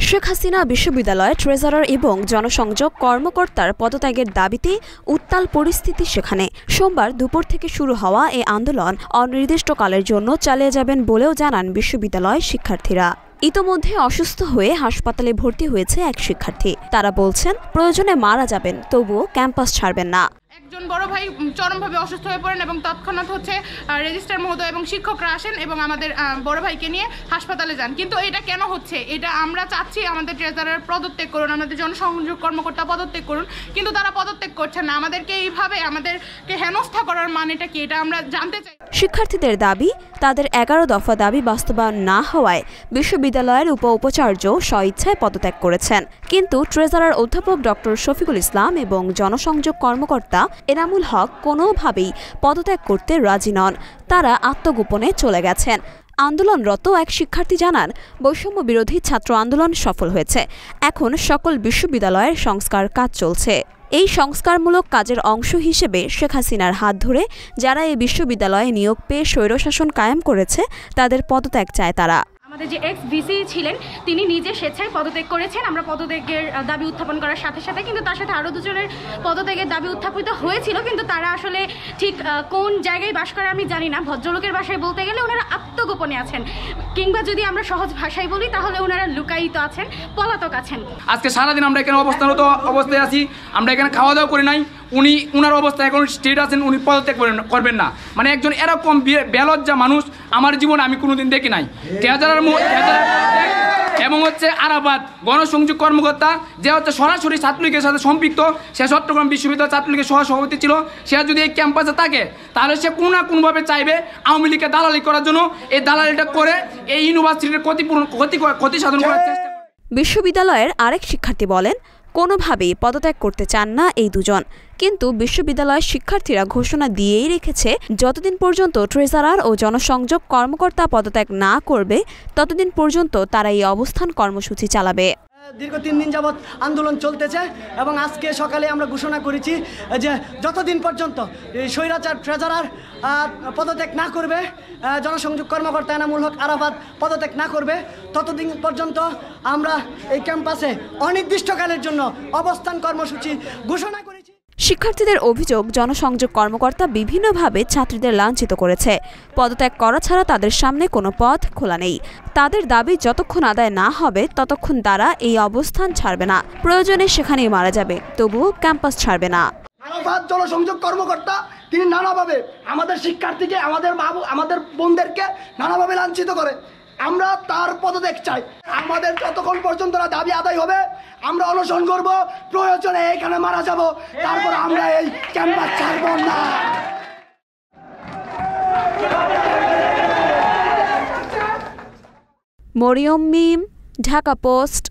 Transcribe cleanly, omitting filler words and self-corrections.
শেখ হাসিনা বিশ্ববিদ্যালয়ে ট্রেজারার এবং জনসংযোগ কর্মকর্তার পদত্যাগের দাবিতে উত্তাল পরিস্থিতি সেখানে। সোমবার দুপুর থেকে শুরু হওয়া এই আন্দোলন অনির্দিষ্টকালের জন্য চালিয়ে যাবেন বলেও জানান বিশ্ববিদ্যালয় শিক্ষার্থীরা। ইতোমধ্যে অসুস্থ হয়ে হাসপাতালে ভর্তি হয়েছে এক শিক্ষার্থী। তারা বলছেন প্রয়োজনে মারা যাবেন, তবুও ক্যাম্পাস ছাড়বেন না। একজন বড় ভাই চরমভাবে অসুস্থ হয়ে পড়েন এবং তৎক্ষণাৎ রেজিস্ট্রার মহোদয় এবং শিক্ষকরা আসেন এবং আমাদের বড় ভাইকে নিয়ে হাসপাতালে যান। কিন্তু এটা কেন হচ্ছে? এটা আমরা চাচ্ছি আমাদের ট্রেজারার পদত্যাগ করুন, আমাদের জনসংযোগ কর্মকর্তা পদত্যাগ করুন, কিন্তু তারা পদত্যাগ করছেন না। আমাদেরকে এইভাবে আমাদেরকে হেনস্থা করার মানেটা কি, এটা আমরা জানতে চাই। শিক্ষার্থীদের দাবি, তাদের 11 দফা দাবি বাস্তবায়ন না হওয়ায় বিশ্ববিদ্যালয়ের উপাচার্য স্বইচ্ছায় পদত্যাগ করেছেন। কিন্তু ট্রেজারার অধ্যাপক ডক্টর শফিকুল ইসলাম এবং জনসংযোগ কর্মকর্তা এনামুল হক কোনোভাবেই পদত্যাগ করতে রাজি নন। তারা আত্মগোপনে চলে গেছেন। আন্দোলনরত এক শিক্ষার্থী জানান, বৈষম্য বিরোধী ছাত্র আন্দোলন সফল হয়েছে। এখন সকল বিশ্ববিদ্যালয়ের সংস্কার কাজ চলছে। এই সংস্কারমূলক কাজের অংশ হিসেবে শেখ হাসিনার হাত ধরে যারা এই বিশ্ববিদ্যালয়ে নিয়োগ পেয়ে স্বৈরশাসন কায়েম করেছে তাদের পদত্যাগ চায় তারা। আমাদের যে এক্স ভিসি ছিলেন তিনি নিজে স্বেচ্ছায় পদত্যাগ করেছেন। আমরা পদত্যাগের দাবি উত্থাপন করার সাথে সাথে কিন্তু তার সাথে আরও দুজনের পদত্যাগের দাবি উত্থাপিত হয়েছিল, কিন্তু তারা আসলে ঠিক কোন জায়গায় বাস করে আমি জানি না। ভদ্রলোকের ভাষায় বলতে গেলে ওনারা আত্মগোপনে আছেন, কিংবা যদি আমরা সহজ ভাষায় বলি তাহলে ওনারা লুকায়িত আছেন, পলাতক আছেন। আজকে সারাদিন আমরা এখানে অবস্থানরত অবস্থায় আছি, আমরা এখানে খাওয়া দাওয়া করি নাই। উনার অবস্থা এখন স্টেট আছেন, উনি পদত্যাগ করবেন না। মানে একজন এরকম বেলজ্জা মানুষ আমার জীবনে আমি কোনোদিন দেখি নাই। এবং আরাফাত গণসংযোগ কর্মকর্তা, যে সরাসরি ছাত্রলীগের সাথে সম্পৃক্ত, সে চট্টগ্রাম বিশ্ববিদ্যালয় ছাত্রলীগের সহসভাপতি ছিল। সে যদি এই ক্যাম্পাসে থাকে তাহলে সে কোনো না কোনোভাবে চাইবে আওয়ামী লীগকে দালালি করার জন্য। এই দালালিটা করে এই ইউনিভার্সিটির ক্ষতি সাধন করার চেষ্টা। বিশ্ববিদ্যালয়ের আরেক শিক্ষার্থী বলেন, কোনোভাবেই পদত্যাগ করতে চান না এই দুজন। কিন্তু বিশ্ববিদ্যালয়ের শিক্ষার্থীরা ঘোষণা দিয়েই রেখেছে, যতদিন পর্যন্ত ট্রেজারার ও জনসংযোগ কর্মকর্তা পদত্যাগ না করবে ততদিন পর্যন্ত তারা এই অবস্থান কর্মসূচি চালাবে। দীর্ঘ 3 দিন যাবৎ আন্দোলন চলতেছে এবং আজকে সকালে আমরা ঘোষণা করেছি যে যতদিন পর্যন্ত স্বৈরাচার ট্রেজারার পদত্যাগ না করবে, জনসংযোগ কর্মকর্তা এনামুল হক আরাফাত পদত্যাগ না করবে, ততদিন পর্যন্ত আমরা এই ক্যাম্পাসে অনির্দিষ্টকালের জন্য অবস্থান কর্মসূচি ঘোষণা করেছি। শিক্ষার্থীদের অভিযোগ, জনসংযোগ কর্মকর্তা বিভিন্নভাবে ছাত্রীদের লাঞ্ছিত করেছে। পদত্যাগ করা ছাড়া তাদের সামনে কোনো পথ খোলা নেই। তাদের দাবি যতক্ষণ আদায় না হবে ততক্ষণ তারা এই অবস্থান ছাড়বে না। প্রয়োজনে সেখানেই মারা যাবে, তবুও ক্যাম্পাস ছাড়বে না। আরাফাত জনসংযোগ কর্মকর্তা তিনি নানাভাবে আমাদের শিক্ষার্থীকে, আমাদের বোনদেরকে নানাভাবে লাঞ্ছিত করে। আমরা তার পদত্যাগ চাই। আমাদের যতক্ষণ পর্যন্ত দাবি আদায় হবে আমরা অনশন করব, প্রয়োজনে এখানে মারা যাব, তারপর আমরা এই ক্যাম্পাস ছাড়ব না। মরিয়ম মিম, ঢাকা পোস্ট।